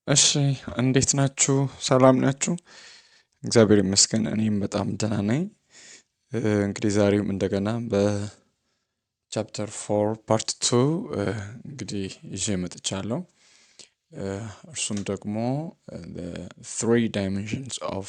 እሺ እንዴት ናችሁ? ሰላም ናችሁ? እግዚአብሔር ይመስገን እኔም በጣም ደህና ነኝ። እንግዲህ ዛሬም እንደገና በቻፕተር 4 ፓርት 2 እንግዲህ ይዤ መጥቻለሁ። እርሱም ደግሞ three dimensions of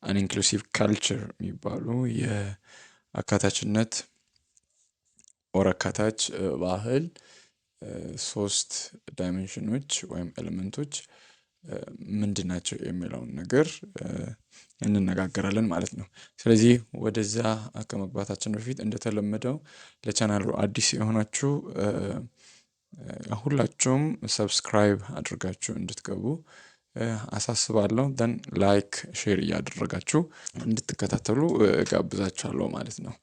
an inclusive culture የሚባሉ የአካታችነት ኦር አካታች ባህል ሶስት ዳይሜንሽኖች ወይም ኤሌመንቶች ምንድን ናቸው የሚለውን ነገር እንነጋገራለን ማለት ነው። ስለዚህ ወደዛ ከመግባታችን በፊት እንደተለመደው ለቻናሉ አዲስ የሆናችሁ ሁላችሁም ሰብስክራይብ አድርጋችሁ እንድትገቡ አሳስባለሁ። ደን ላይክ ሼር እያደረጋችሁ እንድትከታተሉ እጋብዛችኋለሁ ማለት ነው።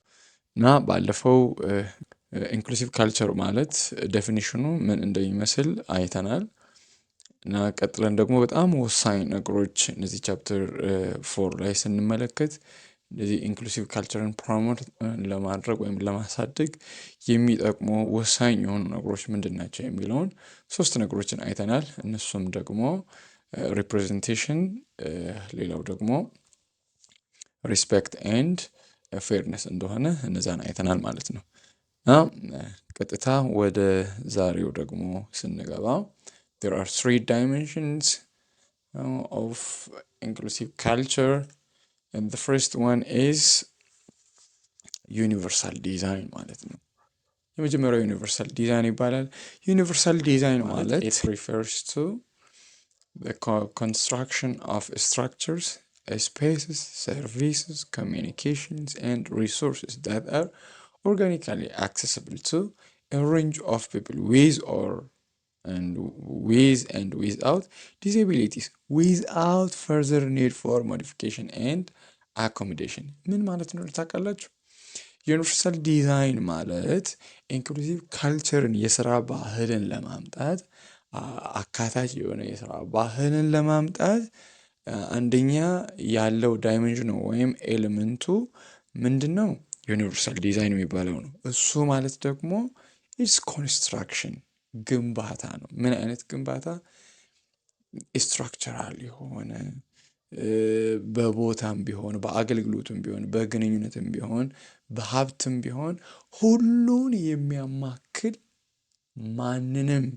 እና ባለፈው ኢንክሉሲቭ ካልቸር ማለት ዴፊኒሽኑ ምን እንደሚመስል አይተናል። እና ቀጥለን ደግሞ በጣም ወሳኝ ነገሮች እነዚህ ቻፕተር 4 ላይ ስንመለከት እንደዚህ ኢንክሉሲቭ ካልቸርን ፕሮሞት ለማድረግ ወይም ለማሳደግ የሚጠቅሙ ወሳኝ የሆኑ ነገሮች ምንድን ናቸው የሚለውን ሶስት ነገሮችን አይተናል። እነሱም ደግሞ ሪፕሬዘንቴሽን፣ ሌላው ደግሞ ሪስፔክት ኤንድ ፌርነስ እንደሆነ እነዛን አይተናል ማለት ነው። ቀጥታ ወደ ዛሬው ደግሞ ስንገባ there are three dimensions of inclusive culture, and the first one is universal design ማለት ነው። የመጀመሪያው ዩኒቨርሳል ዲዛይን ይባላል። ዩኒቨርሳል ዲዛይን ማለት it refers to the construction of structures, spaces, services, communications, and resources that are organically accessible to a range of people with and without disabilities without further need for modification and accommodation። ምን ማለት ነው ታውቃላችሁ? ዩኒቨርሳል ዲዛይን ማለት ኢንክሉሲቭ ካልቸርን የስራ ባህልን ለማምጣት አካታች የሆነ የስራ ባህልን ለማምጣት አንደኛ ያለው ዳይሜንሽን ወይም ኤሌመንቱ ምንድነው? ዩኒቨርሳል ዲዛይን የሚባለው ነው። እሱ ማለት ደግሞ ኢትስ ኮንስትራክሽን ግንባታ ነው። ምን አይነት ግንባታ? ስትራክቸራል የሆነ በቦታም ቢሆን በአገልግሎትም ቢሆን በግንኙነትም ቢሆን በሀብትም ቢሆን ሁሉን የሚያማክል ማንንም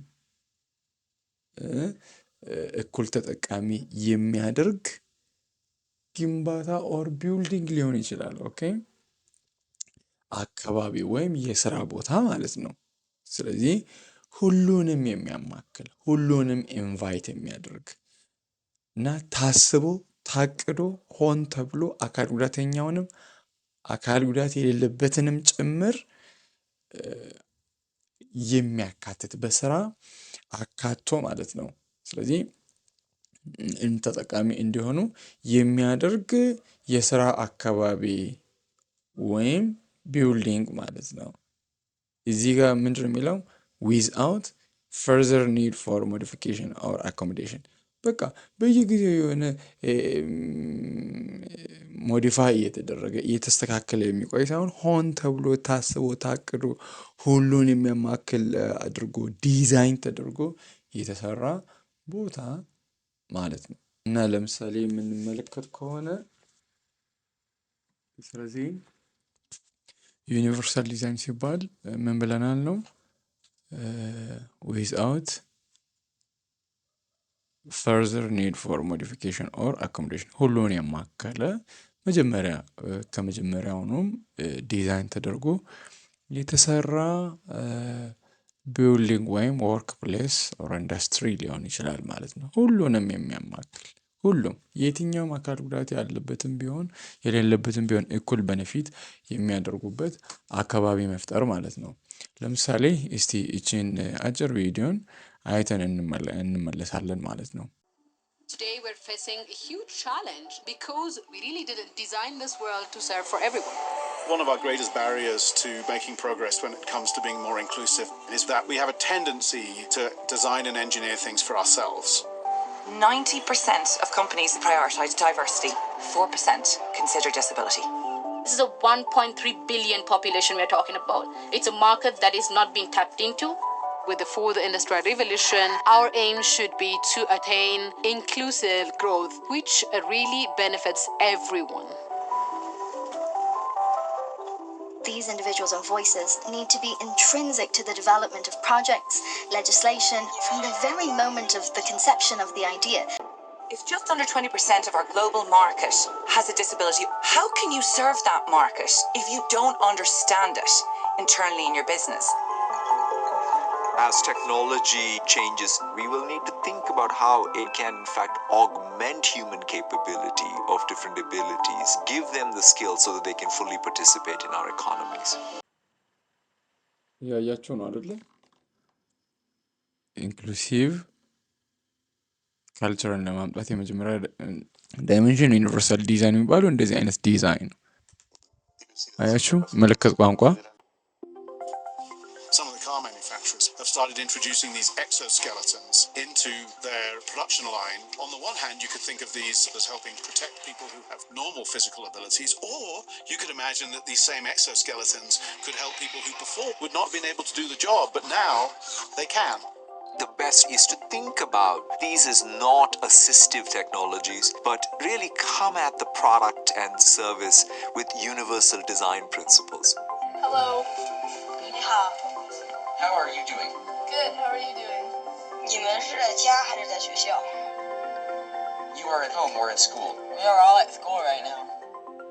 እኩል ተጠቃሚ የሚያደርግ ግንባታ ኦር ቢልዲንግ ሊሆን ይችላል። ኦኬ አካባቢ ወይም የስራ ቦታ ማለት ነው። ስለዚህ ሁሉንም የሚያማክል ሁሉንም ኢንቫይት የሚያደርግ እና ታስቦ ታቅዶ ሆን ተብሎ አካል ጉዳተኛውንም አካል ጉዳት የሌለበትንም ጭምር የሚያካትት በስራ አካቶ ማለት ነው። ስለዚህ ተጠቃሚ እንዲሆኑ የሚያደርግ የስራ አካባቢ ወይም ቢልዲንግ ማለት ነው። እዚህ ጋር ምንድነው የሚለው? without further need for modification or accommodation። በቃ በየጊዜው የሆነ ሞዲፋይ እየተደረገ እየተስተካከለ የሚቆይ ሳይሆን ሆን ተብሎ ታስቦ ታቅዶ ሁሉን የሚያማክል አድርጎ ዲዛይን ተደርጎ የተሰራ ቦታ ማለት ነው። እና ለምሳሌ የምንመለከት ከሆነ ስለዚህ ዩኒቨርሳል ዲዛይን ሲባል ምን ብለናል ነው? without further need for modification or accommodation ሁሉን ያማከለ መጀመሪያ ከመጀመሪያውኑም ዲዛይን ተደርጎ የተሰራ ቢልዲንግ ወይም ወርክ ፕሌስ ኦር ኢንዱስትሪ ሊሆን ይችላል ማለት ነው። ሁሉንም የሚያማክል ሁሉም የትኛውም አካል ጉዳት ያለበትም ቢሆን የሌለበትም ቢሆን እኩል በነፊት የሚያደርጉበት አካባቢ መፍጠር ማለት ነው። ለምሳሌ እስቲ እቺን አጭር ቪዲዮን አይተን እንመለሳለን ማለት ነው። Today we're facing a huge challenge because we really didn't design this world to serve for everyone. One of our greatest barriers to making progress when it comes to being more inclusive is that we have a tendency to design and engineer things for ourselves. 90% of companies prioritize diversity, 4% consider disability. This is a 1.3 billion population we're talking about. It's a market that is not being tapped into. with the fourth industrial revolution, our aim should be to attain inclusive growth, which really benefits everyone. These individuals and voices need to be intrinsic to the development of projects, legislation, from the very moment of the conception of the idea. If just under 20% of our global market has a disability, how can you serve that market if you don't understand it internally in your business? As technology changes, we will need to think about how it can in fact augment human capability of different abilities, give them the skills so that they can fully participate in our economies. ያያችሁ ነው አይደለ? ኢንክሉሲቭ ካልቸርን ለማምጣት የመጀመሪያ ዳይሜንሽን ዩኒቨርሳል ዲዛይን የሚባለው እንደዚህ አይነት ዲዛይን ነው። አያችሁ ምልክት ቋንቋ Some of the car manufacturers have started introducing these exoskeletons into their production line. On the one hand, you could think of these as helping protect people who have normal physical abilities, or you could imagine that these same exoskeletons could help people who before would not have been able to do the job, but now they can. The best is to think about these as not assistive technologies, but really come at the product and service with universal design principles. Hello. How are you doing? Good. How are you doing? 你们是在家还是在学校？ You are at home or at school? We are all at school right now.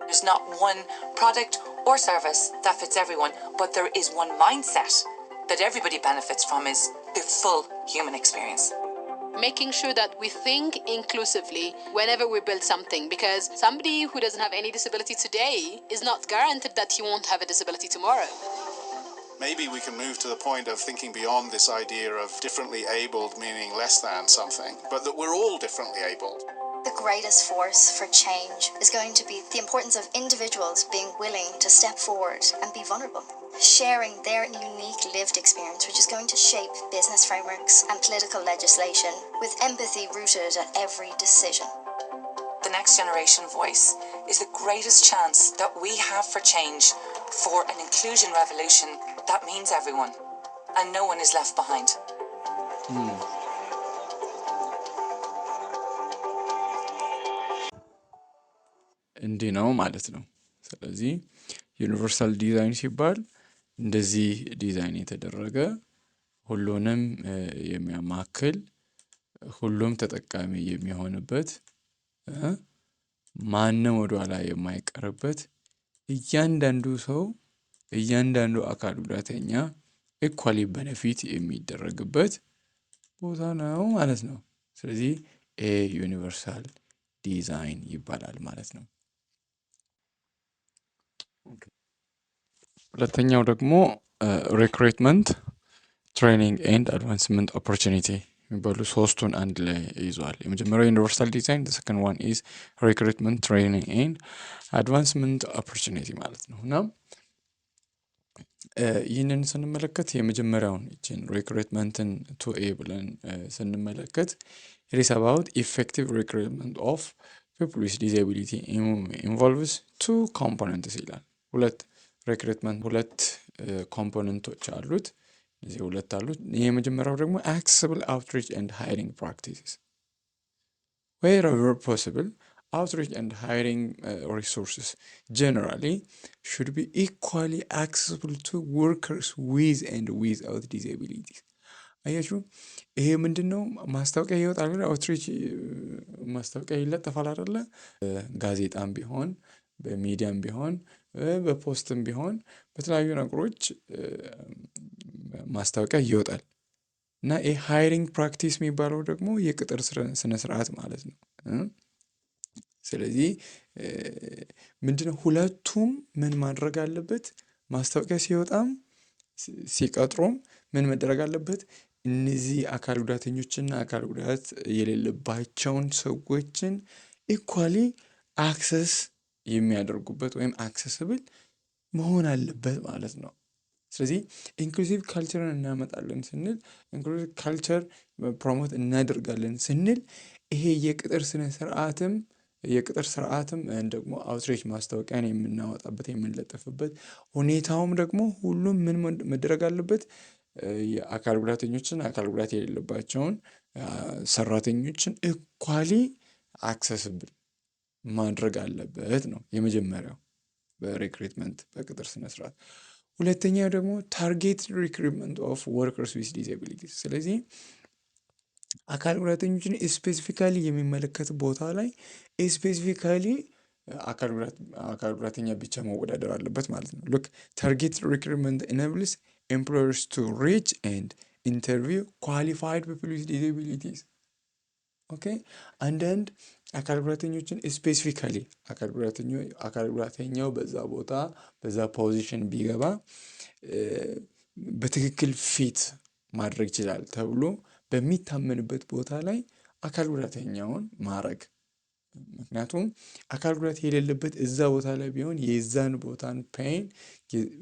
There's not one product or service that fits everyone, but there is one mindset that everybody benefits from is the full human experience. Making sure that we think inclusively whenever we build something, because somebody who doesn't have any disability today is not guaranteed that he won't have a disability tomorrow. Maybe we can move to the point of thinking beyond this idea of differently abled meaning less than something, but that we're all differently abled. The greatest force for change is going to be the importance of individuals being willing to step forward and be vulnerable, sharing their unique lived experience, which is going to shape business frameworks and political legislation with empathy rooted at every decision. The next generation voice is the greatest chance that we have for change, for an inclusion revolution that means everyone, and no one is left behind. እንዲህ ነው ማለት ነው። ስለዚህ ዩኒቨርሳል ዲዛይን ሲባል እንደዚህ ዲዛይን የተደረገ ሁሉንም የሚያማክል ሁሉም ተጠቃሚ የሚሆንበት ማንም ወደ ኋላ የማይቀርበት እያንዳንዱ ሰው እያንዳንዱ አካል ጉዳተኛ ኢኳሊ ቤኔፊት የሚደረግበት ቦታ ነው ማለት ነው። ስለዚህ ዩኒቨርሳል ዲዛይን ይባላል ማለት ነው። ሁለተኛው ደግሞ ሪክሩትመንት ትሬኒንግ ኤንድ አድቫንስመንት ኦፖርቹኒቲ የሚባሉ ሶስቱን አንድ ላይ ይዟል። የመጀመሪያው ዩኒቨርሳል ዲዛይን፣ the second one is recruitment training and advancement opportunity ማለት ነው። እና ይህንን ስንመለከት የመጀመሪያውን ይችን ሪክሩትመንትን 2A ብለን ስንመለከት it is about effective recruitment of people with disability involves two components ይላል። ሁለት ሪክሩትመንት ሁለት ኮምፖነንቶች አሉት። እዚህ ሁለት አሉት። የመጀመሪያው ደግሞ accessible outreach and hiring practices. Wherever possible, outreach and hiring resources generally should be equally accessible to workers with and without disabilities. አያችሁ ይሄ ምንድነው? ማስታወቂያ ይወጣል አይደል? አውትሪች ማስታወቂያ ይለጠፋል አይደለ? ጋዜጣም ቢሆን በሚዲያም ቢሆን በፖስትም ቢሆን በተለያዩ ነገሮች ማስታወቂያ ይወጣል። እና ይሄ ሃይሪንግ ፕራክቲስ የሚባለው ደግሞ የቅጥር ስነ ስርዓት ማለት ነው። ስለዚህ ምንድነው ሁለቱም ምን ማድረግ አለበት? ማስታወቂያ ሲወጣም ሲቀጥሩም ምን መደረግ አለበት? እነዚህ አካል ጉዳተኞችና አካል ጉዳት የሌለባቸውን ሰዎችን ኢኳሊ አክሰስ የሚያደርጉበት ወይም አክሰስብል መሆን አለበት ማለት ነው። ስለዚህ ኢንክሉሲቭ ካልቸርን እናመጣለን ስንል ኢንክሉሲቭ ካልቸር ፕሮሞት እናደርጋለን ስንል ይሄ የቅጥር ስርዓትም ደግሞ አውትሪች ማስታወቂያን የምናወጣበት የምንለጥፍበት ሁኔታውም ደግሞ ሁሉም ምን መደረግ አለበት? የአካል ጉዳተኞችን አካል ጉዳት የሌለባቸውን ሰራተኞችን ኢኳሊ አክሰስብል ማድረግ አለበት ነው የመጀመሪያው በሪክሩትመንት በቅጥር ስነ ስርዓት። ሁለተኛው ደግሞ ታርጌት ሪክሩትመንት ኦፍ ወርከርስ ዊዝ ዲስኤቢሊቲስ። ስለዚህ አካል ጉዳተኞችን ስፔሲፊካሊ የሚመለከት ቦታ ላይ ስፔሲፊካሊ አካል ጉዳተኛ ብቻ መወዳደር አለበት ማለት ነው። ሉክ ታርጌት ሪክሩትመንት ኢኔብልስ ኤምፕሎየርስ ቱ ሪች ኤንድ ኢንተርቪው ኳሊፋይድ ፒፕል ዊዝ ዲስኤቢሊቲስ። ኦኬ አንዳንድ አካል ጉዳተኞችን ስፔሲፊካሊ አካል ጉዳተኛው በዛ ቦታ በዛ ፖዚሽን ቢገባ በትክክል ፊት ማድረግ ይችላል ተብሎ በሚታመንበት ቦታ ላይ አካል ጉዳተኛውን ማድረግ። ምክንያቱም አካል ጉዳት የሌለበት እዛ ቦታ ላይ ቢሆን የዛን ቦታን ፔን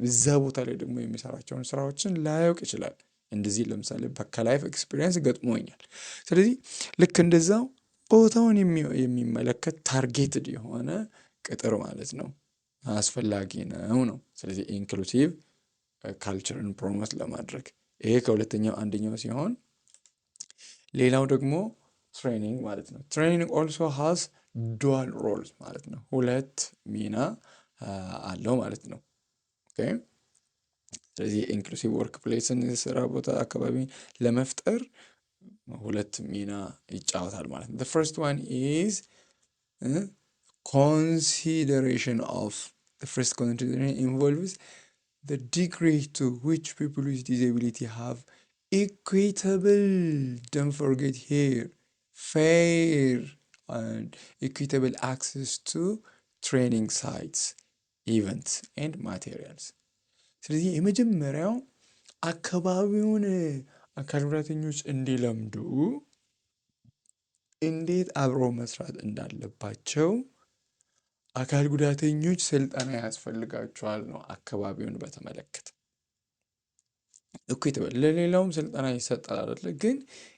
እዛ ቦታ ላይ ደግሞ የሚሰራቸውን ስራዎችን ላያውቅ ይችላል። እንደዚህ ለምሳሌ ከላይፍ ኤክስፒሪየንስ ገጥሞኛል። ስለዚህ ልክ እንደዛው ቦታውን የሚመለከት ታርጌትድ የሆነ ቅጥር ማለት ነው አስፈላጊ ነው። ስለዚህ ኢንክሉሲቭ ካልቸርን ፕሮሞት ለማድረግ ይሄ ከሁለተኛው አንደኛው ሲሆን፣ ሌላው ደግሞ ትሬኒንግ ማለት ነው። ትሬኒንግ ኦልሶ ሃዝ ዱዋል ሮልስ ማለት ነው። ሁለት ሚና አለው ማለት ነው። ኦኬ ስለዚህ ኢንክሉሲቭ ወርክ ፕሌስን ስራ ቦታ አካባቢ ለመፍጠር ሁለት ሚና ይጫወታል ማለት ነው። the first one is consideration involves the degree to which people with disability have equitable, don't forget here, fair and equitable access to training sites, events and materials. ስለዚህ የመጀመሪያው አካባቢውን አካል ጉዳተኞች እንዲለምዱ እንዴት አብረው መስራት እንዳለባቸው አካል ጉዳተኞች ስልጠና ያስፈልጋቸዋል ነው። አካባቢውን በተመለከተ ኢኩዊታብል ለሌላውም ስልጠና ይሰጣል አይደለ? ግን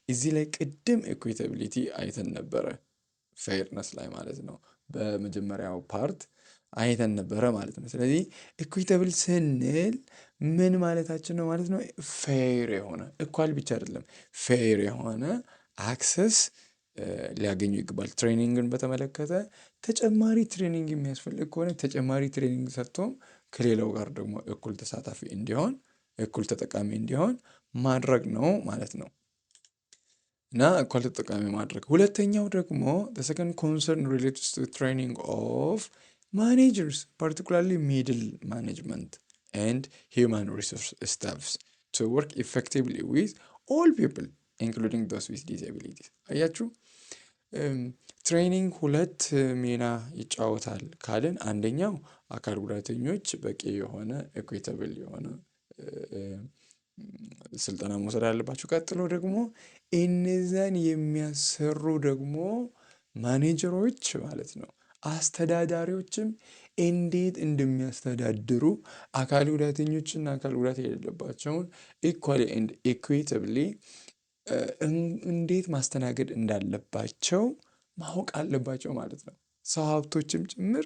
እዚህ ላይ ቅድም ኢኩዊታቢሊቲ አይተን ነበረ፣ ፌርነስ ላይ ማለት ነው። በመጀመሪያው ፓርት አይተን ነበረ ማለት ነው። ስለዚህ ኢኩዊታብል ስንል ምን ማለታችን ነው ማለት ነው? ፌር የሆነ ኢኳል ብቻ አይደለም፣ ፌር የሆነ አክሰስ ሊያገኙ ይገባል። ትሬኒንግን በተመለከተ ተጨማሪ ትሬኒንግ የሚያስፈልግ ከሆነ ተጨማሪ ትሬኒንግ ሰጥቶም ከሌላው ጋር ደግሞ እኩል ተሳታፊ እንዲሆን እኩል ተጠቃሚ እንዲሆን ማድረግ ነው ማለት ነው። እና እኩል ተጠቃሚ ማድረግ። ሁለተኛው ደግሞ the second concern relates to training of managers, particularly middle management and human resource staffs to work effectively with all people including those with disabilities. አያችሁ ትሬኒንግ ሁለት ሚና ይጫወታል ካልን አንደኛው አካል ጉዳተኞች በቂ የሆነ ኢኩዊታብል የሆነ ስልጠና መውሰድ አለባቸው። ቀጥሎ ደግሞ እነዛን የሚያሰሩ ደግሞ ማኔጀሮች ማለት ነው፣ አስተዳዳሪዎችም እንዴት እንደሚያስተዳድሩ አካል ጉዳተኞችና አካል ጉዳት የሌለባቸውን ኢኳሊ ኤንድ ኢኩዊታብሊ እንዴት ማስተናገድ እንዳለባቸው ማወቅ አለባቸው ማለት ነው። ሰው ሀብቶችም ጭምር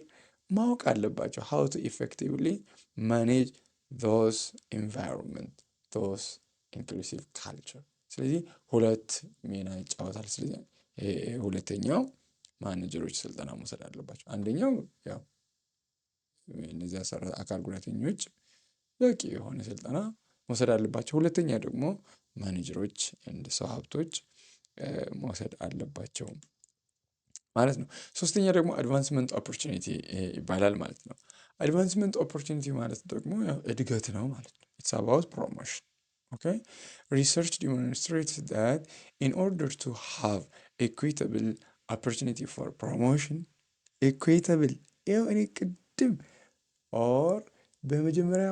ማወቅ አለባቸው how to effectively manage those environment, those inclusive culture። ስለዚህ ሁለት ሚና ይጫወታል። ስለዚህ ሁለተኛው ማኔጀሮች ስልጠና መውሰድ አለባቸው። አንደኛው ያው እነዚያ አካል ጉዳተኞች በቂ የሆነ ስልጠና መውሰድ አለባቸው። ሁለተኛ ደግሞ ማኔጀሮች እንደ ሰው ሀብቶች መውሰድ አለባቸው ማለት ነው። ሶስተኛ ደግሞ አድቫንስመንት ኦፖርቹኒቲ ይባላል ማለት ነው። አድቫንስመንት ኦፖርቹኒቲ ማለት ደግሞ ያው እድገት ነው ማለት ነው። ኢትስ አባውት ፕሮሞሽን። ኦኬ ሪሰርች ዲሞንስትሬትስ ዛት ኢን ኦርደር ቱ ሃቭ ኢኩዊታብል ኦፖርቹኒቲ ፎር ፕሮሞሽን ኢኩዊታብል ይኸው እኔ ቅድም ኦር በመጀመሪያ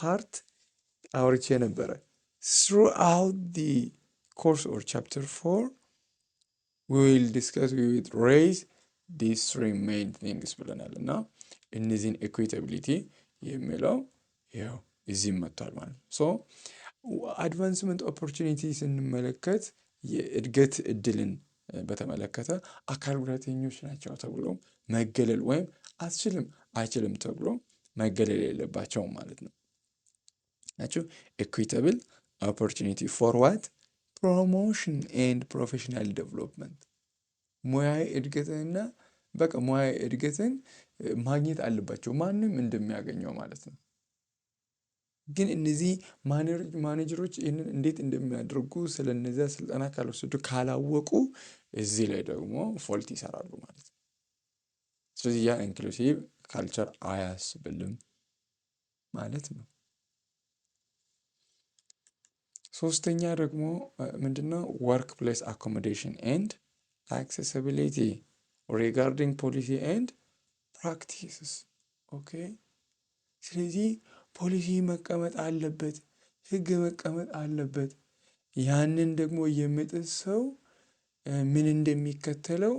ፓርት አውርቼ ነበረ። throughout the course or chapter 4 we will raise these three main things ብለናል እና እነዚህን ኢኩዊታቢሊቲ የሚለው ያው እዚህ መጥቷል ማለት ነው። ሶ አድቫንስመንት ኦፖርቹኒቲ ስንመለከት የእድገት እድልን በተመለከተ አካል ጉዳተኞች ናቸው ተብሎ መገለል ወይም አይችልም ተብሎ መገለል የለባቸውም ማለት ነው። ናቸው። ኢኩዊታብል ኦፖርቹኒቲ ፎር ዋት ፕሮሞሽን ኤንድ ፕሮፌሽናል ዴቨሎፕመንት ሙያዊ እድገትንና በቃ ሙያዊ እድገትን ማግኘት አለባቸው ማንም እንደሚያገኘው ማለት ነው። ግን እነዚህ ማኔጀሮች ይህንን እንዴት እንደሚያደርጉ ስለነዚያ ስልጠና ካልወሰዱ ካላወቁ እዚህ ላይ ደግሞ ፎልት ይሰራሉ ማለት ነው። ስለዚህ ያ ኢንክሉሲቭ ካልቸር አያስብልም ማለት ነው። ሶስተኛ ደግሞ ምንድነው? ወርክ ፕሌስ አኮሞዴሽን ኤንድ አክሴሲቢሊቲ ሪጋርዲንግ ፖሊሲ ኤንድ ፕራክቲስስ። ኦኬ ስለዚህ ፖሊሲ መቀመጥ አለበት፣ ህግ መቀመጥ አለበት። ያንን ደግሞ የሚጥስ ሰው ምን እንደሚከተለው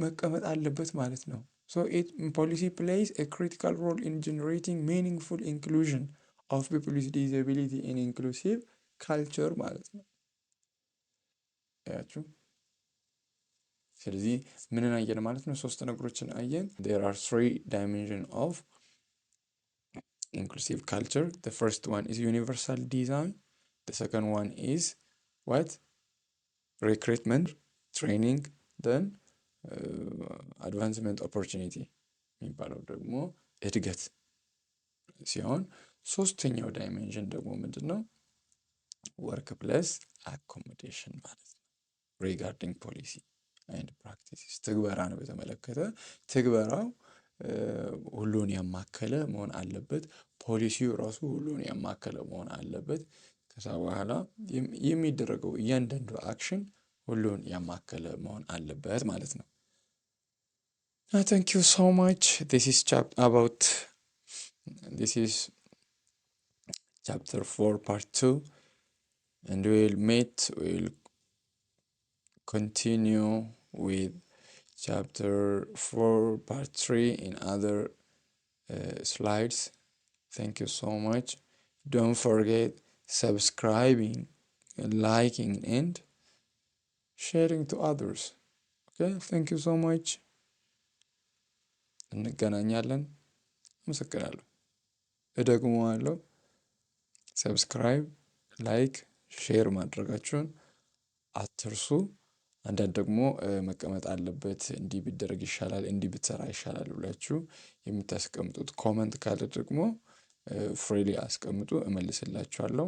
መቀመጥ አለበት ማለት ነው። So policy plays a critical role in generating meaningful inclusion of people with disability in inclusive culture ማለት ነው። ያችሁ ስለዚህ ምንን አየን ማለት ነው? ሶስት ነገሮችን አየን። There are 3 dimensions of inclusive culture. The first one is universal design. The second one is what? Recruitment, training, then advancement opportunity የሚባለው ደግሞ እድገት ሲሆን ሶስተኛው ዳይሜንሽን ደግሞ ምንድነው? ወርክ ፕሌስ አኮሞዴሽን ማለት ነው። ሪጋርዲንግ ፖሊሲ ኤንድ ፕራክቲስ ትግበራን በተመለከተ ትግበራው ሁሉን ያማከለ መሆን አለበት። ፖሊሲው ራሱ ሁሉን ያማከለ መሆን አለበት። ከዛ በኋላ የሚደረገው እያንዳንዱ አክሽን ሁሉን ያማከለ መሆን አለበት ማለት ነው። Thank you so much. This is chapter 4 part 2, and we'll continue with chapter 4 part 3 in other slides. Thank you so much. Don't forget subscribing, liking, and sharing to others. Okay, thank you so much. እንገናኛለን። አመሰግናለሁ። እደግመዋለሁ። ሰብስክራይብ፣ ላይክ፣ ሼር ማድረጋችሁን አትርሱ። አንዳንድ ደግሞ መቀመጥ አለበት እንዲህ ቢደረግ ይሻላል እንዲህ ብትሰራ ይሻላል ብላችሁ የምታስቀምጡት ኮመንት ካለ ደግሞ ፍሪሊ አስቀምጡ፣ እመልስላችኋለሁ።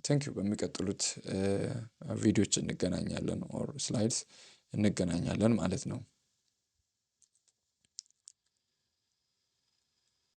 ቴንክ ዩ። በሚቀጥሉት ቪዲዮዎች እንገናኛለን ኦር ስላይድስ እንገናኛለን ማለት ነው።